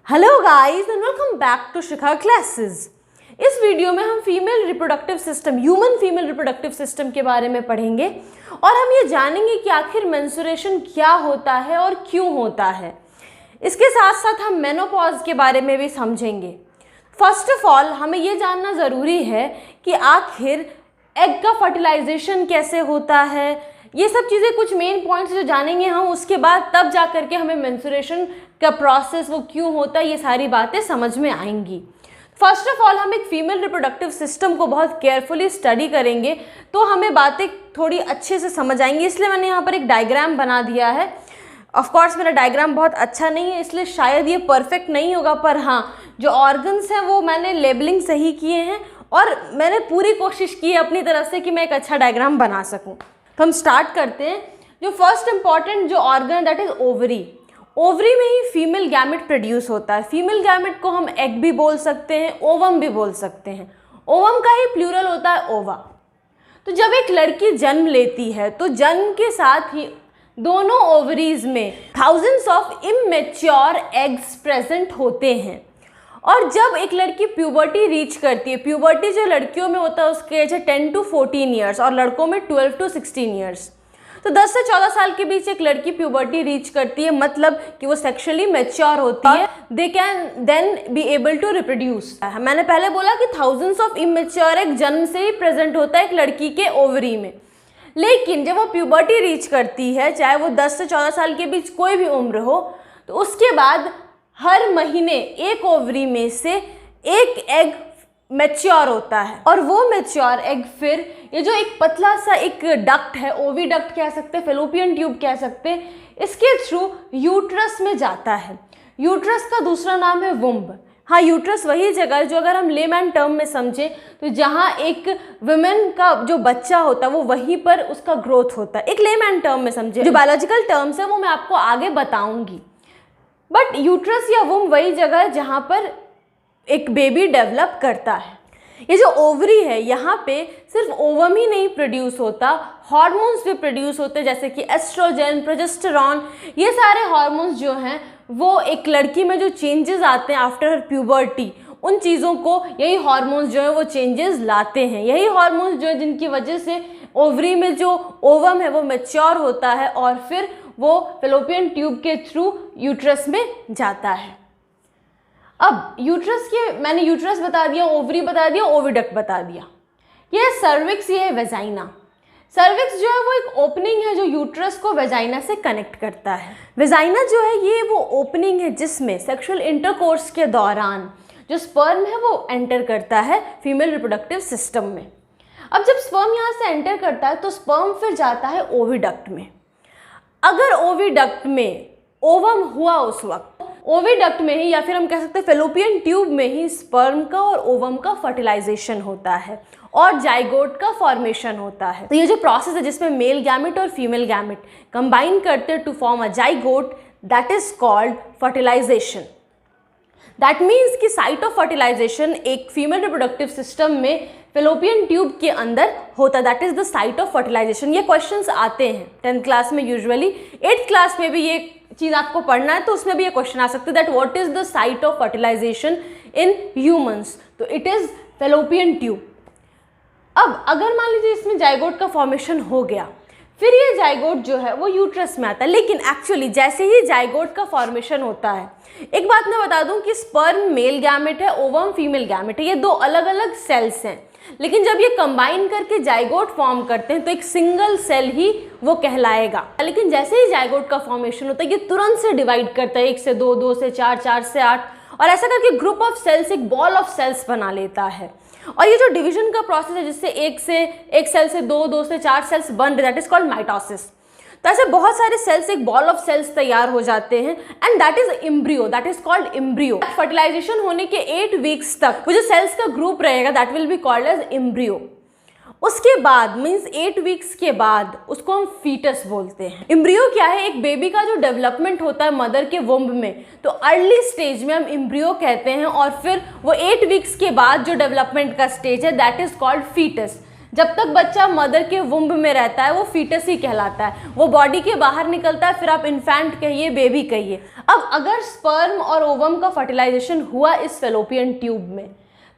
Hello guys and welcome back to Shikha classes. इस video में हम female reproductive system, human female reproductive system के बारे में पढ़ेंगे और हम ये जानेंगे कि आखिर मेंस्ट्रुएशन क्या होता है और क्यों होता है। इसके साथ साथ हम मेनोपॉज के बारे में भी समझेंगे। फर्स्ट ऑफ ऑल हमें ये जानना ज़रूरी है कि आखिर एग का फर्टिलाइजेशन कैसे होता है। ये सब चीज़ें कुछ मेन पॉइंट्स जो जानेंगे हम, उसके बाद तब जा करके हमें मेंस्ट्रुएशन का प्रोसेस वो क्यों होता है, ये सारी बातें समझ में आएंगी। फर्स्ट ऑफ ऑल हम एक फीमेल रिप्रोडक्टिव सिस्टम को बहुत केयरफुली स्टडी करेंगे तो हमें बातें थोड़ी अच्छे से समझ आएंगी। इसलिए मैंने यहाँ पर एक डायग्राम बना दिया है। ऑफ कोर्स मेरा डायग्राम बहुत अच्छा नहीं है, इसलिए शायद ये परफेक्ट नहीं होगा, पर हाँ जो ऑर्गन्स हैं वो मैंने लेबलिंग सही किए हैं और मैंने पूरी कोशिश की है अपनी तरफ से कि मैं एक अच्छा डायग्राम बना सकूँ। तो हम स्टार्ट करते हैं। जो फर्स्ट इंपॉर्टेंट जो organ that is ovary. Ovary में ही फीमेल गैमेट प्रोड्यूस होता है। फीमेल गैमेट को हम एग भी बोल सकते हैं, ओवम भी बोल सकते हैं। ओवम का ही प्लूरल होता है ओवा। तो जब एक लड़की जन्म लेती है तो जन्म के साथ ही दोनों ओवरीज में thousands of immature eggs present होते हैं। और जब एक लड़की प्यूबर्टी रीच करती है, प्यूबर्टी जो लड़कियों में होता है उसके एज है 10 to 14 ईयर्स और लड़कों में 12 to 16 ईयर्स। तो 10 से 14 साल के बीच एक लड़की प्यूबर्टी रीच करती है, मतलब कि वो सेक्सुअली मैच्योर होती है। They can then be able to reproduce. मैंने पहले बोला कि थाउजेंड्स ऑफ इमैच्योर एग जन्म से ही प्रेजेंट होता है एक लड़की के ओवरी में, लेकिन जब वो प्यूबर्टी रीच करती है, चाहे वो 10 से 14 साल के बीच कोई भी उम्र हो, तो उसके बाद हर महीने एक ओवरी में से एक एग मैच्योर होता है और वो मैच्योर एग फिर ये जो एक पतला सा एक डक्ट है, ओवी डक्ट कह सकते हैं, फेलोपियन ट्यूब कह सकते हैं, इसके थ्रू यूट्रस में जाता है। यूट्रस का दूसरा नाम है वुम्ब। हाँ, यूट्रस वही जगह है जो अगर हम लेमैन टर्म में समझें तो जहाँ एक वुमेन का जो बच्चा होता है वो वहीं पर उसका ग्रोथ होता है। एक लेमैन टर्म में समझे, जो बायोलॉजिकल टर्म्स है वो मैं आपको आगे बताऊंगी। बट यूट्रस या वुम्ब वही जगह है जहाँ पर एक बेबी डेवलप करता है। ये जो ओवरी है, यहाँ पे सिर्फ ओवम ही नहीं प्रोड्यूस होता, हार्मोन्स भी प्रोड्यूस होते हैं, जैसे कि एस्ट्रोजन, प्रोजेस्टेरॉन। ये सारे हार्मोन्स जो हैं वो एक लड़की में जो चेंजेस आते हैं आफ्टर हर प्यूबर्टी, उन चीज़ों को यही हार्मोन्स जो है वो चेंजेस लाते हैं। यही हार्मोन्स जो है जिनकी वजह से ओवरी में जो ओवम है वो मैच्योर होता है और फिर वो फेलोपियन ट्यूब के थ्रू यूट्रस में जाता है। अब यूट्रस के मैंने यूट्रस बता दिया, ओवरी बता दिया, ओविडक्ट बता दिया। ये सर्विक्स, ये है वेजाइना। सर्विक्स जो है वो एक ओपनिंग है जो यूट्रस को वेजाइना से कनेक्ट करता है। वेजाइना जो है ये वो ओपनिंग है जिसमें सेक्सुअल इंटरकोर्स के दौरान जो स्पर्म है वो एंटर करता है फीमेल रिप्रोडक्टिव सिस्टम में। अब जब स्पर्म यहाँ से एंटर करता है तो स्पर्म फिर जाता है ओविडक्ट में। अगर ओविडक्ट में ओवम हुआ उस वक्त ओविडक्ट में ही, या फिर हम कह सकते हैं फेलोपियन ट्यूब में ही, स्पर्म का और ओवम का फर्टिलाइजेशन होता है और जाइगोट का फॉर्मेशन होता है। तो ये जो प्रोसेस है जिसमें मेल गैमेट और फीमेल गैमेट कंबाइन करते हैं to form a zygote, that is called fertilisation. That means कि साइट ऑफ फर्टिलाइजेशन एक फीमेल रिप्रोडक्टिव सिस्टम में फेलोपियन ट्यूब के अंदर होता है। That is the site of fertilisation. ये क्वेश्चंस आते हैं 10th क्लास में यूजुअली, 8th क्लास में भी ये चीज़ आपको पढ़ना है तो उसमें भी ये क्वेश्चन आ सकते हैं that what is the site of fertilisation in humans. तो इट इज फेलोपियन ट्यूब। अब अगर मान लीजिए इसमें जाइगोट का फॉर्मेशन हो गया, फिर ये जाइगोट जो है वो यूट्रस में आता है। लेकिन एक्चुअली जैसे ही जाइगोट का फॉर्मेशन होता है, एक बात मैं बता दूं कि स्पर्म मेल गैमेट है, ओवम फीमेल गैमेट है, ये दो अलग अलग सेल्स हैं, लेकिन जब ये कंबाइन करके जाइगोट फॉर्म करते हैं तो एक सिंगल सेल ही वो कहलाएगा। लेकिन जैसे ही जाइगोट का फॉर्मेशन होता है ये तुरंत से डिवाइड करता है, 1 से 2, 2 से 4, 4 से 8, और ऐसा करके ग्रुप ऑफ सेल्स, एक बॉल ऑफ सेल्स बना लेता है। और ये जो डिवीजन का प्रोसेस है जिससे एक सेल से 2, 2 से 4 सेल्स बन रहे, दैट इज कॉल्ड माइटोसिस। तो ऐसे बहुत सारे सेल्स, एक बॉल ऑफ सेल्स तैयार हो जाते हैं and that is embryo, that is called embryo. Fertilisation होने के 8 वीक्स तक वो जो सेल्स का ग्रुप रहेगा that will be called as embryo. उसके बाद मीन्स 8 वीक्स के बाद उसको हम फीटस बोलते हैं। एम्ब्रियो क्या है? एक बेबी का जो डेवलपमेंट होता है मदर के वुम्ब में, तो अर्ली स्टेज में हम एम्ब्रियो कहते हैं और फिर वो 8 वीक्स के बाद जो डेवलपमेंट का स्टेज है दैट इज कॉल्ड फीटस। जब तक बच्चा मदर के वुम्ब में रहता है वो फीटस ही कहलाता है, वो बॉडी के बाहर निकलता है, फिर आप इन्फेंट कहिए, बेबी कहिए। अब अगर स्पर्म और ओवम का फर्टिलाइजेशन हुआ इस फेलोपियन ट्यूब में,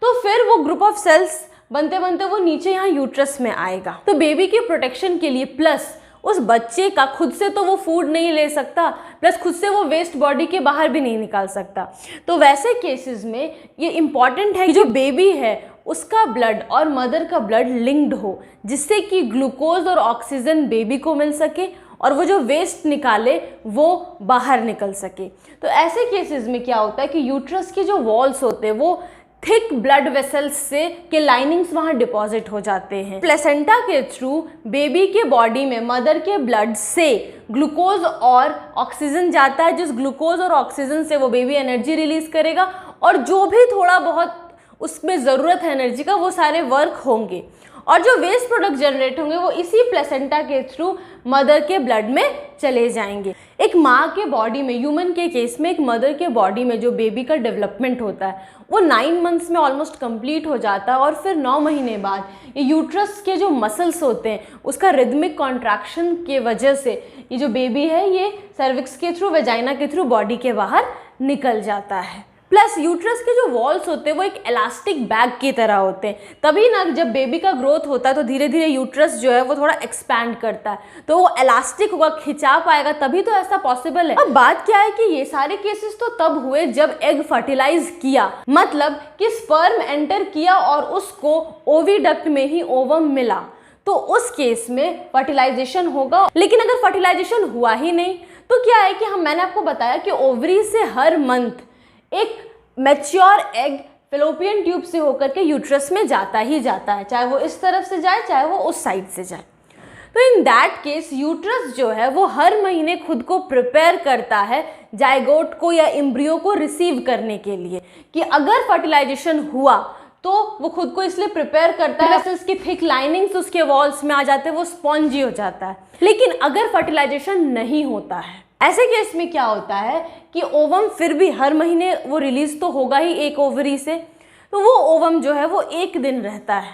तो फिर वो ग्रुप ऑफ सेल्स बनते बनते वो नीचे यहाँ यूट्रस में आएगा। तो बेबी के प्रोटेक्शन के लिए प्लस उस बच्चे का खुद से तो वो फूड नहीं ले सकता, प्लस खुद से वो वेस्ट बॉडी के बाहर भी नहीं निकाल सकता। तो वैसे केसेस में ये इम्पॉर्टेंट है कि जो बेबी है उसका ब्लड और मदर का ब्लड लिंक्ड हो, जिससे कि ग्लूकोज और ऑक्सीजन बेबी को मिल सके और वो जो वेस्ट निकाले वो बाहर निकल सके। तो ऐसे केसेस में क्या होता है कि यूट्रस के जो वॉल्स होते हैं वो थिक ब्लड वेसल्स से के लाइनिंग्स वहाँ डिपॉजिट हो जाते हैं। प्लेसेंटा के थ्रू बेबी के बॉडी में मदर के ब्लड से ग्लूकोज और ऑक्सीजन जाता है, जिस ग्लूकोज और ऑक्सीजन से वो बेबी एनर्जी रिलीज करेगा और जो भी थोड़ा बहुत उसमें ज़रूरत है एनर्जी का वो सारे वर्क होंगे और जो वेस्ट प्रोडक्ट जनरेट होंगे वो इसी प्लेसेंटा के थ्रू मदर के ब्लड में चले जाएंगे। एक माँ के बॉडी में, ह्यूमन के केस में एक मदर के बॉडी में जो बेबी का डेवलपमेंट होता है वो 9 मंथ्स में ऑलमोस्ट कंप्लीट हो जाता है और फिर 9 महीने बाद ये यूट्रस के जो मसल्स होते हैं उसका रिदमिक कॉन्ट्रैक्शन के वजह से ये जो बेबी है ये सर्विक्स के थ्रू, वेजाइना के थ्रू बॉडी के बाहर निकल जाता है। प्लस यूट्रस के जो वॉल्स होते हैं वो एक इलास्टिक बैग की तरह होते हैं, तभी ना जब बेबी का ग्रोथ होता है तो धीरे धीरे यूट्रस जो है वो थोड़ा एक्सपैंड करता है, तो वो इलास्टिक होगा, खिंचा पाएगा, तभी तो ऐसा पॉसिबल है। अब बात क्या है कि ये सारे केसेस तो तब हुए जब एग फर्टिलाइज किया, मतलब कि स्पर्म एंटर किया और उसको ओविडक्ट में ही ओवम मिला, तो उस केस में फर्टिलाइजेशन होगा। लेकिन अगर फर्टिलाइजेशन हुआ ही नहीं तो क्या है कि मैंने आपको बताया कि ओवरी से हर मंथ एक मैच्योर एग फेलोपियन ट्यूब से होकर के यूट्रस में जाता ही जाता है, चाहे वो इस तरफ से जाए चाहे वो उस साइड से जाए। तो इन दैट केस यूट्रस जो है वो हर महीने खुद को प्रिपेयर करता है जाइगोट को या एम्ब्रियो को रिसीव करने के लिए, कि अगर फर्टिलाइजेशन हुआ तो वो खुद को इसलिए प्रिपेयर करता है, उसकी थिक लाइनिंग्स उसके वॉल्स में आ जाते हैं, वो स्पॉन्जी हो जाता है। लेकिन अगर फर्टिलाइजेशन नहीं होता है, ऐसे केस में क्या होता है कि ओवम फिर भी हर महीने वो रिलीज तो होगा ही एक ओवरी से, तो वो ओवम जो है वो एक दिन रहता है।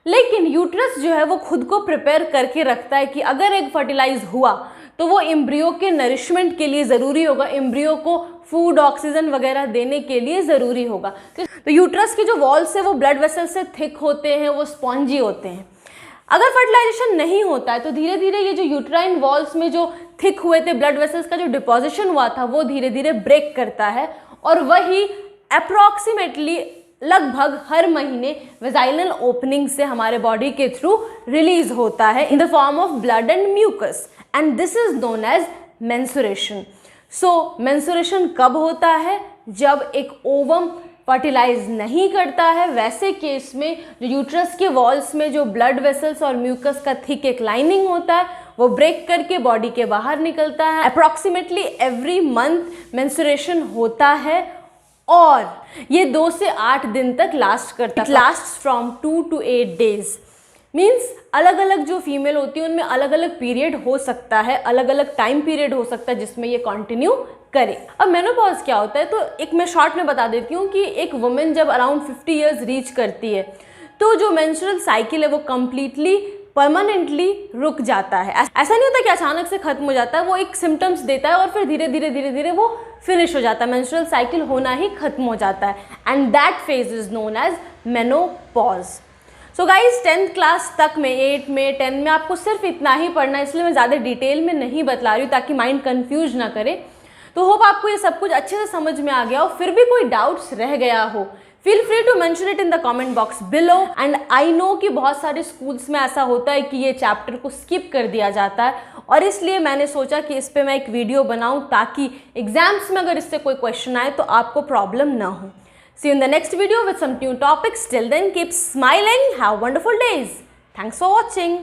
लेकिन यूट्रस जो है वो खुद को प्रिपेयर करके रखता है कि अगर एग फर्टिलाइज हुआ तो वो एम्ब्रियो के नरिशमेंट के लिए ज़रूरी होगा, एम्ब्रियो को फूड ऑक्सीजन वगैरह देने के लिए ज़रूरी होगा। तो यूट्रस के जो वॉल्स है वो ब्लड वेसल से थिक होते हैं, वो स्पॉन्जी होते हैं। अगर फर्टिलाइजेशन नहीं होता है तो धीरे धीरे ये जो यूट्राइन वॉल्स में जो थिक हुए थे ब्लड वेसल्स का जो डिपोजिशन हुआ था वो धीरे धीरे ब्रेक करता है और वही अप्रॉक्सीमेटली लगभग हर महीने वेजाइनल ओपनिंग से हमारे बॉडी के थ्रू रिलीज होता है in the form of blood and mucus, and this is known as menstruation. So menstruation कब होता है? जब एक ओवम फर्टिलाइज नहीं करता है। वैसे केस में जो यूट्रस के वॉल्स में जो ब्लड वेसल्स और म्यूकस का थिक एक लाइनिंग होता है वो ब्रेक करके बॉडी के बाहर निकलता है। अप्रॉक्सीमेटली एवरी मंथ मेंस्ट्रुएशन होता है और ये 2 से 8 दिन तक लास्ट करता है। It last from 2 to 8 days। Means अलग अलग जो फीमेल होती है उनमें अलग अलग पीरियड हो सकता है, अलग अलग टाइम पीरियड हो सकता है जिसमें ये कंटिन्यू करे। अब मेनोपॉज क्या होता है तो एक मैं शॉर्ट में बता देती हूँ कि एक वुमेन जब अराउंड 50 ईयर्स रीच करती है तो जो मेंस्ट्रुअल साइकिल है वो कम्प्लीटली परमानेंटली रुक जाता है। ऐसा नहीं होता कि अचानक से खत्म हो जाता है, वो एक सिम्टम्स देता है और फिर धीरे धीरे वो फिनिश हो जाता है, मेंस्ट्रुअल साइकिल होना ही खत्म हो जाता है and that phase is known as menopause. So guys 10th class तक में 8 में 10 में आपको सिर्फ इतना ही पढ़ना है, इसलिए मैं ज़्यादा डिटेल में नहीं बतला रही हूँ ताकि माइंड कंफ्यूज ना करे। तो होप आपको ये सब कुछ अच्छे से समझ में आ गया हो। फिर भी कोई डाउट्स रह गया हो feel free to mention it in the comment box below. And I know कि बहुत सारे स्कूल्स में ऐसा होता है कि ये चैप्टर को स्किप कर दिया जाता है और इसलिए मैंने सोचा कि इस पर मैं एक वीडियो बनाऊं ताकि एग्जाम्स में अगर इससे कोई क्वेश्चन आए तो आपको प्रॉब्लम ना हो। See you in the next video with some new topics. Till then, keep smiling. Have wonderful days. Thanks for watching.